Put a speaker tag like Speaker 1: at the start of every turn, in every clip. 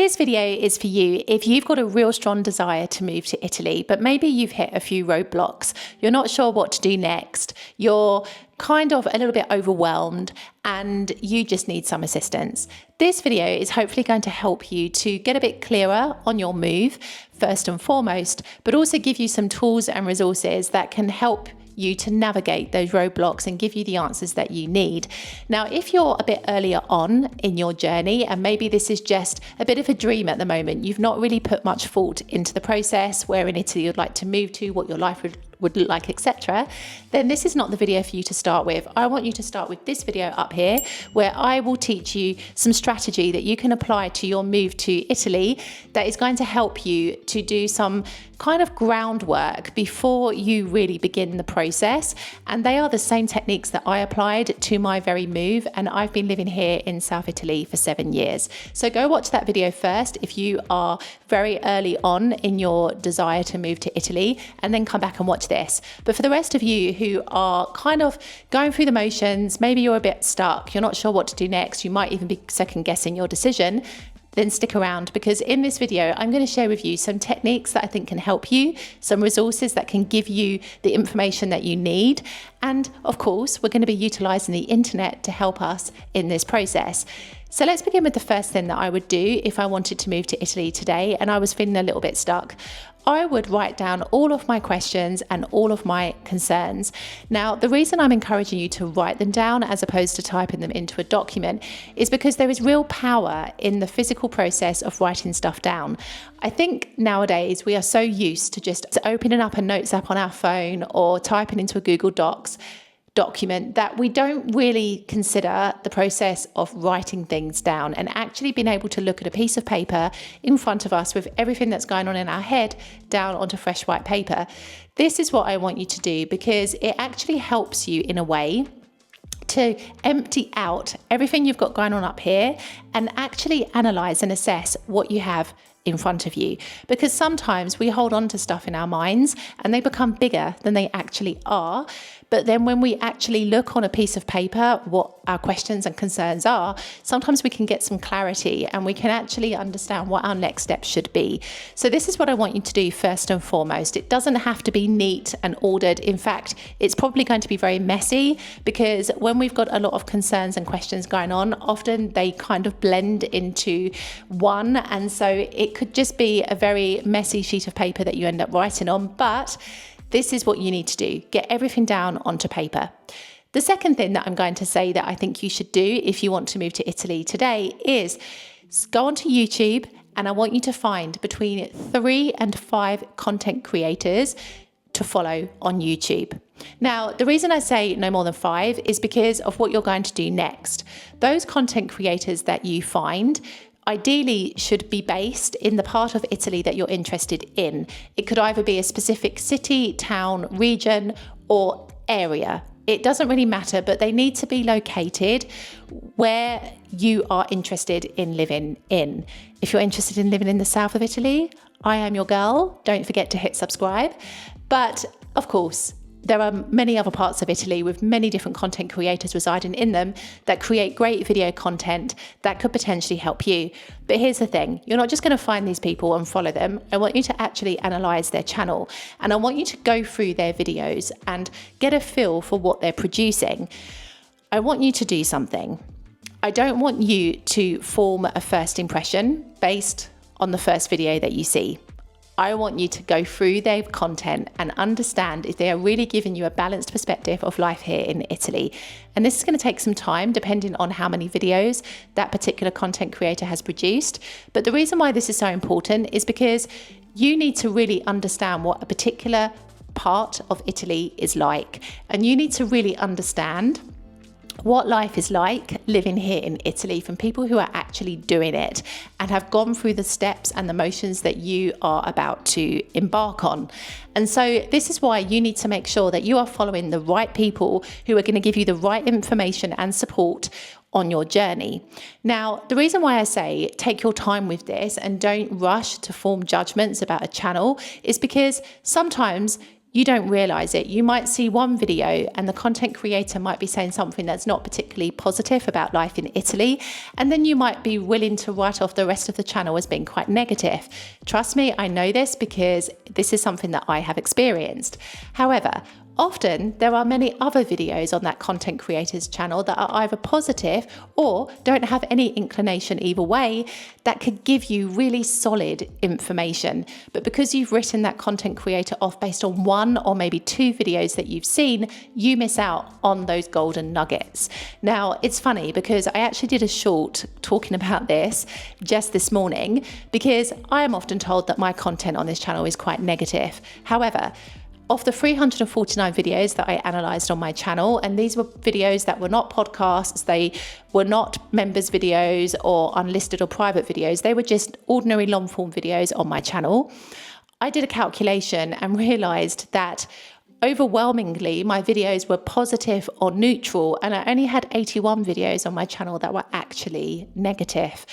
Speaker 1: This video is for you if you've got a real strong desire to move to Italy, but maybe you've hit a few roadblocks. You're not sure what to do next. You're kind of a little bit overwhelmed and you just need some assistance. This video is hopefully going to help you to get a bit clearer on your move, first and foremost, but also give you some tools and resources that can help you to navigate those roadblocks and give you the answers that you need. Now, if you're a bit earlier on in your journey, and maybe this is just a bit of a dream at the moment, you've not really put much thought into the process, where in Italy you'd like to move to, what your life would look like, etc., then this is not the video for you to start with. I want you to start with this video up here, where I will teach you some strategy that you can apply to your move to Italy that is going to help you to do some kind of groundwork before you really begin the process. And they are the same techniques that I applied to my very move, and I've been living here in South Italy for 7 years. So go watch that video first if you are very early on in your desire to move to Italy, and then come back and watch this. But for the rest of you who are kind of going through the motions, maybe you're a bit stuck, you're not sure what to do next, you might even be second guessing your decision, then stick around, because in this video I'm going to share with you some techniques that I think can help you, some resources that can give you the information that you need, and of course we're going to be utilizing the internet to help us in this process. So let's begin with the first thing that I would do if I wanted to move to Italy today and I was feeling a little bit stuck. I would write down all of my questions and all of my concerns. Now, the reason I'm encouraging you to write them down as opposed to typing them into a document is because there is real power in the physical process of writing stuff down. I think nowadays we are so used to just opening up a notes app on our phone or typing into a Google Docs document that we don't really consider the process of writing things down and actually being able to look at a piece of paper in front of us with everything that's going on in our head down onto fresh white paper. This is what I want you to do, because it actually helps you in a way to empty out everything you've got going on up here and actually analyze and assess what you have in front of you. Because sometimes we hold on to stuff in our minds and they become bigger than they actually are. But then when we actually look on a piece of paper what our questions and concerns are, sometimes we can get some clarity and we can actually understand what our next steps should be. So this is what I want you to do first and foremost. It doesn't have to be neat and ordered. In fact, it's probably going to be very messy, because when we've got a lot of concerns and questions going on, often they kind of blend into one. And so it could just be a very messy sheet of paper that you end up writing on. But this is what you need to do. Get everything down onto paper. The second thing that I'm going to say that I think you should do if you want to move to Italy today is go onto YouTube, and I want you to find between 3 and 5 content creators to follow on YouTube. Now, the reason I say no more than 5 is because of what you're going to do next. Those content creators that you find ideally should be based in the part of Italy that you're interested in. It could either be a specific city, town, region, or area. It doesn't really matter, but they need to be located where you are interested in living in. If you're interested in living in the south of Italy, I am your girl. Don't forget to hit subscribe. But of course, there are many other parts of Italy with many different content creators residing in them that create great video content that could potentially help you. But here's the thing, you're not just going to find these people and follow them. I want you to actually analyze their channel, and I want you to go through their videos and get a feel for what they're producing. I want you to do something. I don't want you to form a first impression based on the first video that you see. I want you to go through their content and understand if they are really giving you a balanced perspective of life here in Italy. And this is going to take some time depending on how many videos that particular content creator has produced. But the reason why this is so important is because you need to really understand what a particular part of Italy is like. And you need to really understand what life is like living here in Italy from people who are actually doing it and have gone through the steps and the motions that you are about to embark on. And so this is why you need to make sure that you are following the right people who are going to give you the right information and support on your journey. Now, the reason why I say take your time with this and don't rush to form judgments about a channel is because sometimes you don't realize it. You might see one video and the content creator might be saying something that's not particularly positive about life in Italy, and then you might be willing to write off the rest of the channel as being quite negative. Trust me, I know this because this is something that I have experienced. However, often there are many other videos on that content creator's channel that are either positive or don't have any inclination either way that could give you really solid information. But because you've written that content creator off based on one or maybe two videos that you've seen, you miss out on those golden nuggets. Now, it's funny because I actually did a short talking about this just this morning, because I am often told that my content on this channel is quite negative. However, of the 349 videos that I analysed on my channel, and these were videos that were not podcasts, they were not members videos or unlisted or private videos, they were just ordinary long form videos on my channel. I did a calculation and realised that overwhelmingly my videos were positive or neutral, and I only had 81 videos on my channel that were actually negative.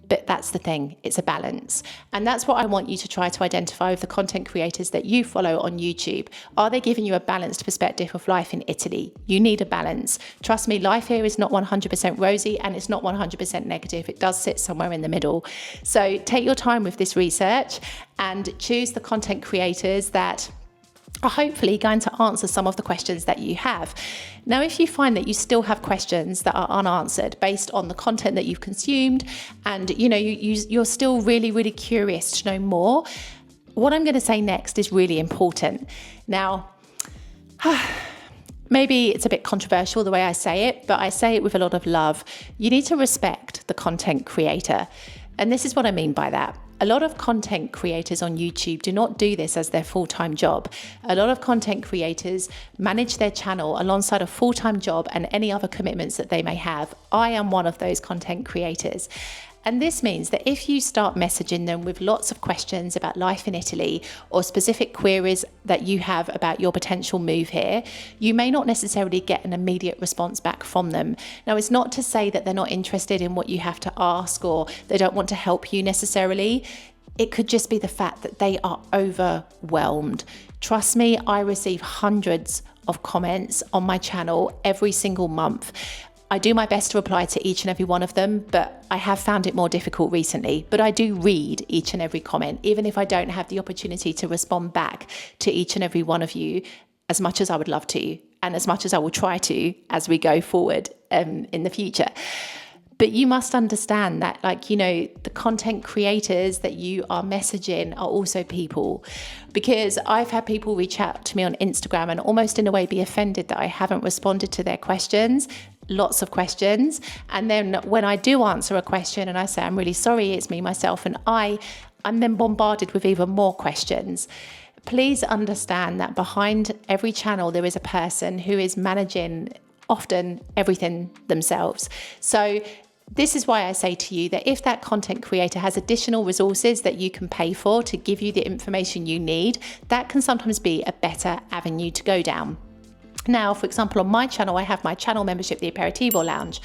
Speaker 1: But that's the thing, it's a balance. And that's what I want you to try to identify with the content creators that you follow on YouTube. Are they giving you a balanced perspective of life in Italy? You need a balance. Trust me, life here is not 100% rosy and it's not 100% negative. It does sit somewhere in the middle. So take your time with this research and choose the content creators that are hopefully going to answer some of the questions that you have. Now, if you find that you still have questions that are unanswered based on the content that you've consumed, and you're still really curious to know more, what I'm going to say next is really important. Now, maybe it's a bit controversial the way I say it, but I say it with a lot of love. You need to respect the content creator. And this is what I mean by that. A lot of content creators on YouTube do not do this as their full-time job. A lot of content creators manage their channel alongside a full-time job and any other commitments that they may have. I am one of those content creators. And this means that if you start messaging them with lots of questions about life in Italy or specific queries that you have about your potential move here, you may not necessarily get an immediate response back from them. Now, it's not to say that they're not interested in what you have to ask or they don't want to help you necessarily. It could just be the fact that they are overwhelmed. Trust me, I receive hundreds of comments on my channel every single month. I do my best to reply to each and every one of them, but I have found it more difficult recently. But I do read each and every comment, even if I don't have the opportunity to respond back to each and every one of you as much as I would love to, and as much as I will try to as we go forward in the future. But you must understand that, the content creators that you are messaging are also people. Because I've had people reach out to me on Instagram and almost in a way be offended that I haven't responded to their questions. Lots of questions. And then when I do answer a question and I say, I'm really sorry, it's me, myself, and I'm then bombarded with even more questions. Please understand that behind every channel, there is a person who is managing often everything themselves. So this is why I say to you that if that content creator has additional resources that you can pay for to give you the information you need, that can sometimes be a better avenue to go down. Now, for example, on my channel, I have my channel membership, the Aperitivo Lounge.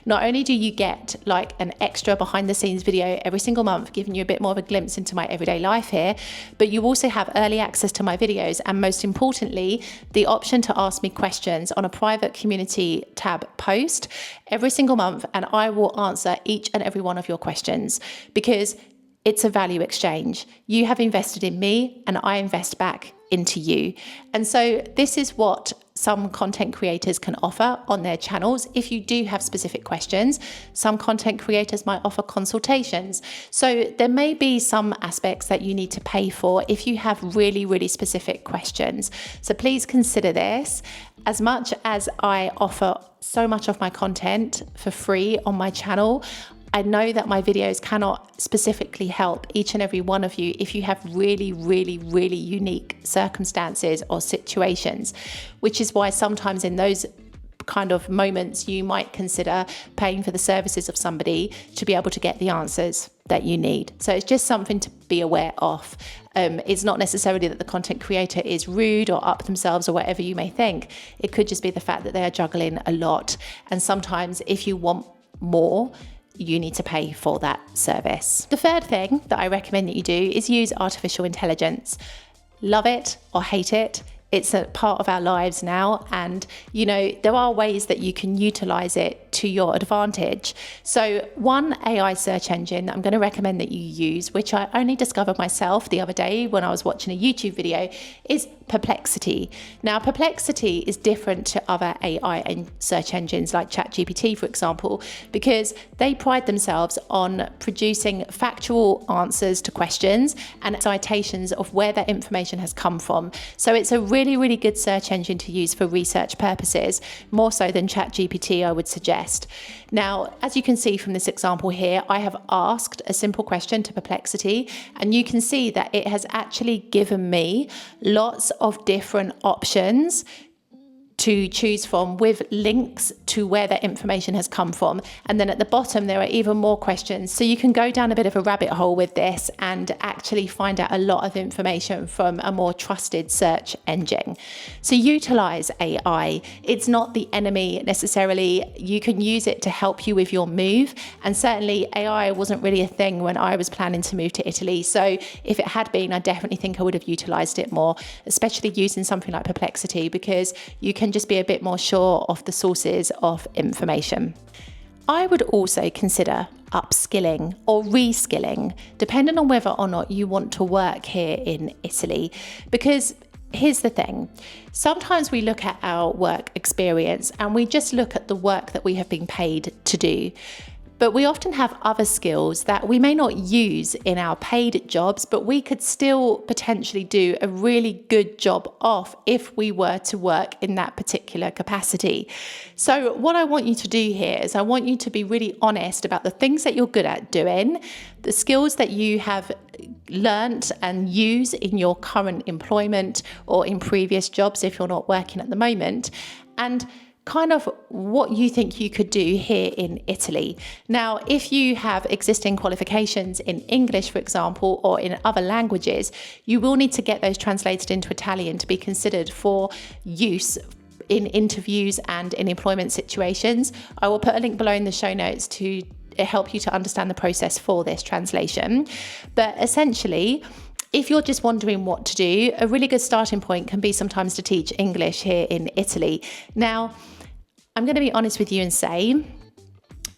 Speaker 1: Not only do you get an extra behind the scenes video every single month, giving you a bit more of a glimpse into my everyday life here, but you also have early access to my videos. And most importantly, the option to ask me questions on a private community tab post every single month. And I will answer each and every one of your questions because it's a value exchange. You have invested in me and I invest back into you. And so this is what some content creators can offer on their channels. If you do have specific questions, some content creators might offer consultations. So there may be some aspects that you need to pay for if you have really specific questions. So please consider this. As much as I offer so much of my content for free on my channel, I know that my videos cannot specifically help each and every one of you if you have really unique circumstances or situations, which is why sometimes in those kind of moments you might consider paying for the services of somebody to be able to get the answers that you need. So it's just something to be aware of. It's not necessarily that the content creator is rude or up themselves or whatever you may think. It could just be the fact that they are juggling a lot. And sometimes if you want more, you need to pay for that service. The third thing that I recommend that you do is use artificial intelligence. love it or hate it. It's a part of our lives now. And, there are ways that you can utilize it to your advantage. So one AI search engine that I'm going to recommend that you use, which I only discovered myself the other day when I was watching a YouTube video, is Perplexity. Now, Perplexity is different to other AI search engines like ChatGPT, for example, because they pride themselves on producing factual answers to questions and citations of where that information has come from. So it's a really, really good search engine to use for research purposes, more so than ChatGPT, I would suggest. Now, as you can see from this example here, I have asked a simple question to Perplexity, and you can see that it has actually given me lots of different options to choose from with links to where that information has come from. And then at the bottom, there are even more questions. So you can go down a bit of a rabbit hole with this and actually find out a lot of information from a more trusted search engine. So utilize AI. It's not the enemy necessarily. You can use it to help you with your move. And certainly AI wasn't really a thing when I was planning to move to Italy. So if it had been, I definitely think I would have utilized it more, especially using something like Perplexity, because you can just be a bit more sure of the sources of information. I would also consider upskilling or reskilling, depending on whether or not you want to work here in Italy. Because here's the thing, sometimes we look at our work experience and we just look at the work that we have been paid to do. But we often have other skills that we may not use in our paid jobs, but we could still potentially do a really good job of if we were to work in that particular capacity. So what I want you to do here is I want you to be really honest about the things that you're good at doing, the skills that you have learnt and use in your current employment or in previous jobs if you're not working at the moment, and kind of what you think you could do here in Italy. Now, if you have existing qualifications in English, for example, or in other languages, you will need to get those translated into Italian to be considered for use in interviews and in employment situations. I will put a link below in the show notes to help you to understand the process for this translation. But essentially, if you're just wondering what to do, a really good starting point can be sometimes to teach English here in Italy. Now, I'm going to be honest with you and say,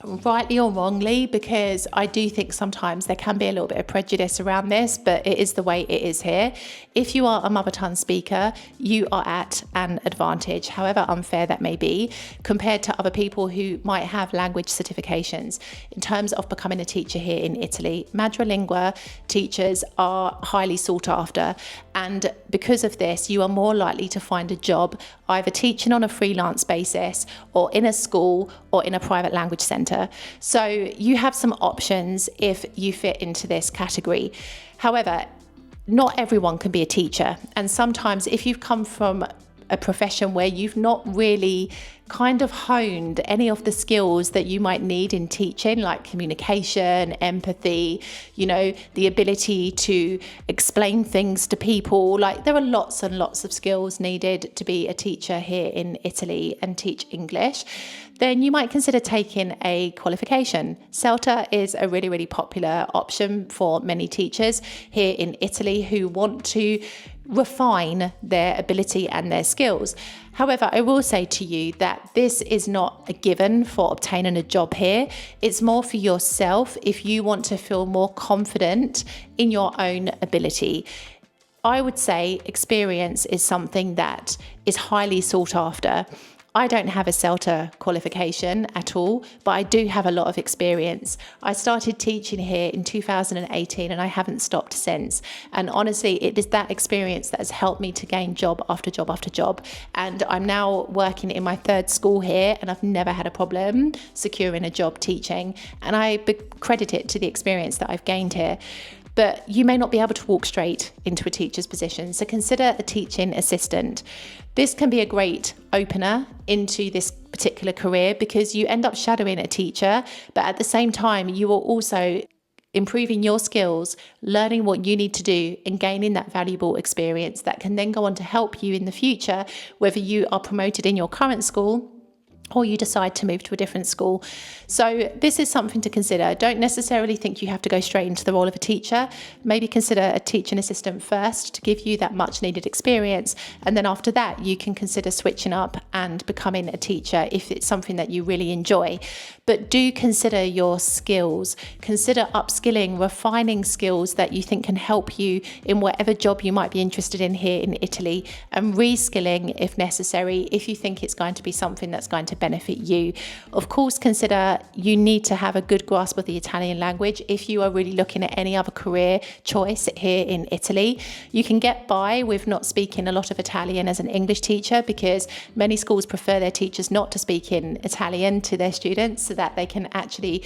Speaker 1: rightly or wrongly, because I do think sometimes there can be a little bit of prejudice around this, but it is the way it is here. If you are a mother tongue speaker, you are at an advantage, however unfair that may be, compared to other people who might have language certifications. In terms of becoming a teacher here in Italy, madrelingua teachers are highly sought after, and because of this, you are more likely to find a job either teaching on a freelance basis or in a school or in a private language centre. So you have some options if you fit into this category. However, not everyone can be a teacher. And sometimes if you've come from a profession where you've not really kind of honed any of the skills that you might need in teaching, like communication, empathy, the ability to explain things to people, like there are lots and lots of skills needed to be a teacher here in Italy and teach English, then you might consider taking a qualification. CELTA is a really, really popular option for many teachers here in Italy who want to refine their ability and their skills. However, I will say to you that this is not a given for obtaining a job here. It's more for yourself if you want to feel more confident in your own ability. I would say experience is something that is highly sought after. I don't have a CELTA qualification at all, but I do have a lot of experience. I started teaching here in 2018 and I haven't stopped since. And honestly, it is that experience that has helped me to gain job after job after job. And I'm now working in my third school here and I've never had a problem securing a job teaching. And I credit it to the experience that I've gained here. But you may not be able to walk straight into a teacher's position, so consider a teaching assistant. This can be a great opener into this particular career because you end up shadowing a teacher, but at the same time, you are also improving your skills, learning what you need to do, and gaining that valuable experience that can then go on to help you in the future, whether you are promoted in your current school or you decide to move to a different school. So this is something to consider. Don't necessarily think you have to go straight into the role of a teacher. Maybe consider a teaching assistant first to give you that much needed experience. And then after that, you can consider switching up and becoming a teacher if it's something that you really enjoy. But do consider your skills. Consider upskilling, refining skills that you think can help you in whatever job you might be interested in here in Italy, and reskilling if necessary, if you think it's going to be something that's going to benefit you. Of course, consider you need to have a good grasp of the Italian language if you are really looking at any other career choice here in Italy. You can get by with not speaking a lot of Italian as an English teacher, because many schools prefer their teachers not to speak in Italian to their students so that they can actually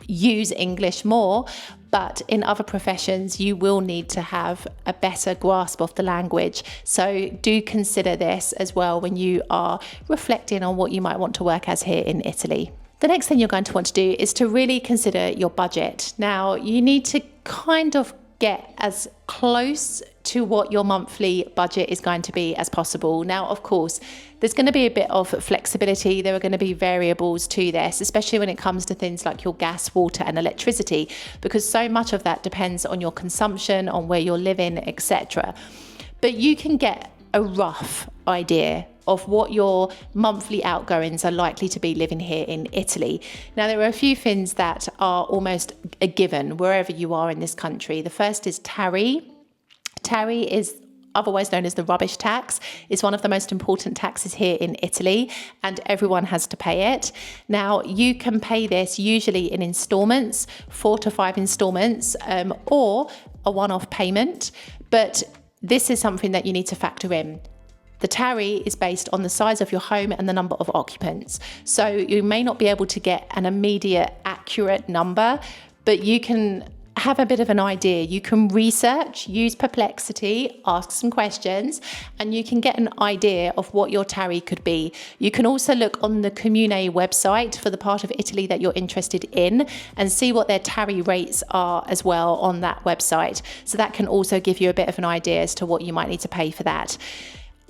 Speaker 1: use English more. But in other professions, you will need to have a better grasp of the language. So do consider this as well when you are reflecting on what you might want to work as here in Italy. The next thing you're going to want to do is to really consider your budget. Now, you need to kind of get as close to what your monthly budget is going to be as possible. Now, of course, there's going to be a bit of flexibility. There are going to be variables to this, especially when it comes to things like your gas, water, and electricity, because so much of that depends on your consumption, on where you're living, etc. But you can get a rough idea of what your monthly outgoings are likely to be living here in Italy. Now, there are a few things that are almost a given wherever you are in this country. The first is Tari. Tari is otherwise known as the rubbish tax. It's one of the most important taxes here in Italy, and everyone has to pay it. Now, you can pay this usually in installments, 4 to 5 installments, or a one-off payment, but this is something that you need to factor in. The tari is based on the size of your home and the number of occupants. So you may not be able to get an immediate accurate number, but you can have a bit of an idea. You can research, use Perplexity, ask some questions, and you can get an idea of what your tari could be. You can also look on the Comune website for the part of Italy that you're interested in and see what their tari rates are as well on that website. So that can also give you a bit of an idea as to what you might need to pay for that.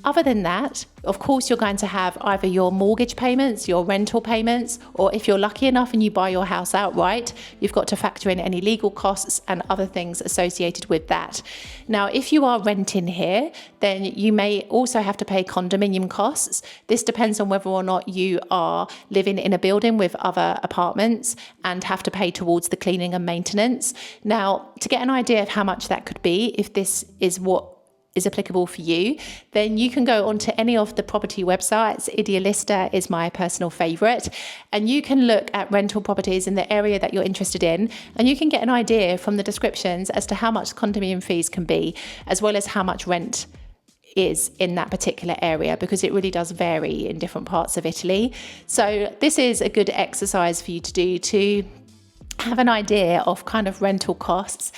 Speaker 1: Other than that, of course, you're going to have either your mortgage payments, your rental payments, or if you're lucky enough and you buy your house outright, you've got to factor in any legal costs and other things associated with that. Now, if you are renting here, then you may also have to pay condominium costs. This depends on whether or not you are living in a building with other apartments and have to pay towards the cleaning and maintenance. Now, to get an idea of how much that could be, if this is what is applicable for you, then you can go onto any of the property websites. Idealista is my personal favorite, and you can look at rental properties in the area that you're interested in, and you can get an idea from the descriptions as to how much condominium fees can be, as well as how much rent is in that particular area, because it really does vary in different parts of Italy. So this is a good exercise for you to do, to have an idea of kind of rental costs,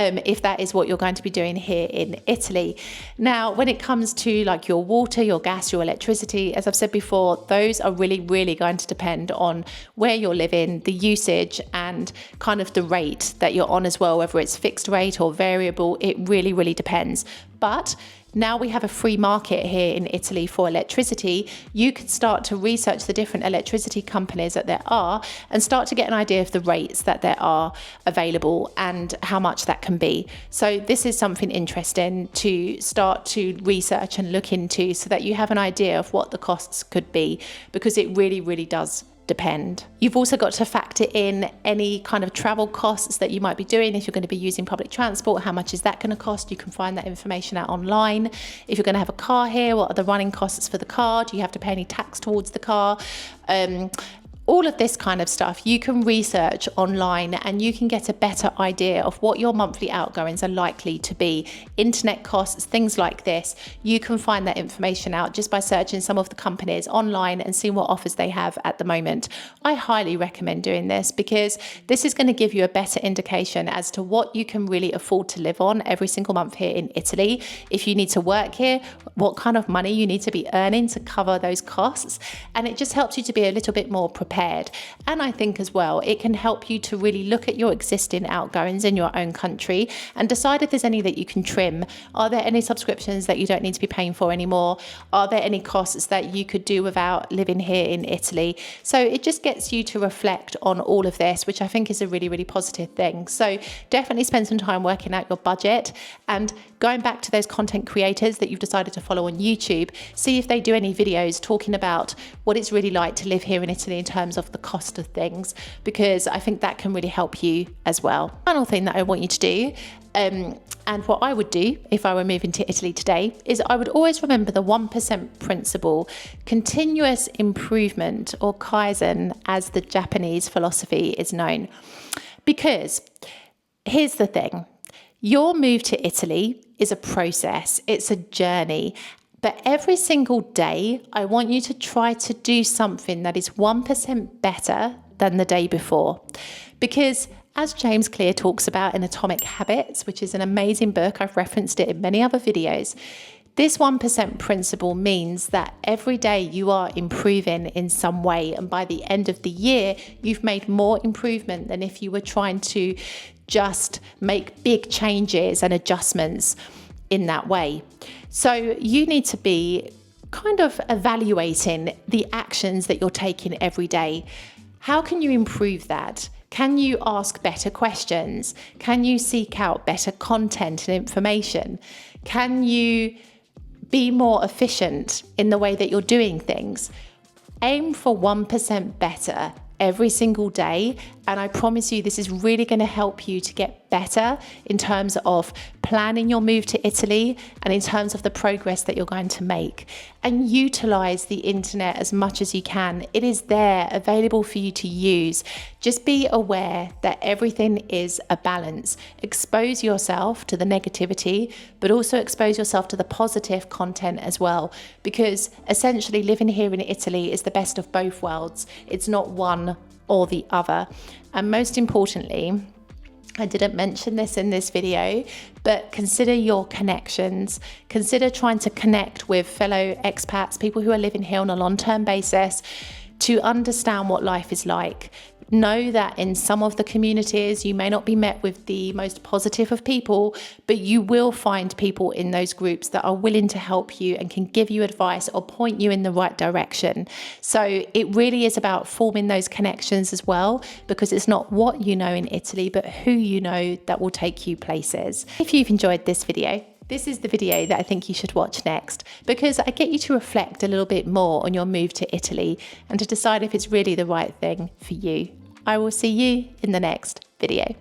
Speaker 1: if that is what you're going to be doing here in Italy. Now, when it comes to like your water, your gas, your electricity, as I've said before, those are really, really going to depend on where you're living, the usage, and kind of the rate that you're on as well, whether it's fixed rate or variable. It really, really depends. But now we have a free market here in Italy for electricity. You can start to research the different electricity companies that there are and start to get an idea of the rates that there are available and how much that can be. So this is something interesting to start to research and look into, so that you have an idea of what the costs could be, because it really, really does depend. You've also got to factor in any kind of travel costs that you might be doing. If you're going to be using public transport, how much is that going to cost? You can find that information out online. If you're going to have a car here, what are the running costs for the car? Do you have to pay any tax towards the car? All of this kind of stuff you can research online, and you can get a better idea of what your monthly outgoings are likely to be. Internet costs, things like this, you can find that information out just by searching some of the companies online and seeing what offers they have at the moment. I highly recommend doing this, because this is going to give you a better indication as to what you can really afford to live on every single month here in Italy. If you need to work here, what kind of money you need to be earning to cover those costs. And it just helps you to be a little bit more prepared prepared. And I think as well, it can help you to really look at your existing outgoings in your own country and decide if there's any that you can trim. Are there any subscriptions that you don't need to be paying for anymore? Are there any costs that you could do without living here in Italy? So it just gets you to reflect on all of this, which I think is a really, really positive thing. So definitely spend some time working out your budget and going back to those content creators that you've decided to follow on YouTube, see if they do any videos talking about what it's really like to live here in Italy in terms of the cost of things, because I think that can really help you as well. Final thing that I want you to do, and what I would do if I were moving to Italy today, is I would always remember the 1% principle, continuous improvement, or Kaizen as the Japanese philosophy is known. Because here's the thing, your move to Italy is a process, it's a journey. But every single day, I want you to try to do something that is 1% better than the day before. Because as James Clear talks about in Atomic Habits, which is an amazing book, I've referenced it in many other videos, this 1% principle means that every day you are improving in some way. And by the end of the year, you've made more improvement than if you were trying to just make big changes and adjustments in that way. So you need to be kind of evaluating the actions that you're taking every day. How can you improve that? Can you ask better questions? Can you seek out better content and information? Can you be more efficient in the way that you're doing things? Aim for 1% better every single day. And I promise you, this is really going to help you to get better in terms of planning your move to Italy and in terms of the progress that you're going to make. And utilize the internet as much as you can. It is there available for you to use. Just be aware that everything is a balance. Expose yourself to the negativity, but also expose yourself to the positive content as well. Because essentially living here in Italy is the best of both worlds. It's not one or the other. And most importantly, I didn't mention this in this video, but consider your connections. Consider trying to connect with fellow expats, people who are living here on a long-term basis, to understand what life is like. Know that in some of the communities, you may not be met with the most positive of people, but you will find people in those groups that are willing to help you and can give you advice or point you in the right direction. So it really is about forming those connections as well, because it's not what you know in Italy, but who you know that will take you places. If you've enjoyed this video, this is the video that I think you should watch next, because I get you to reflect a little bit more on your move to Italy and to decide if it's really the right thing for you. I will see you in the next video.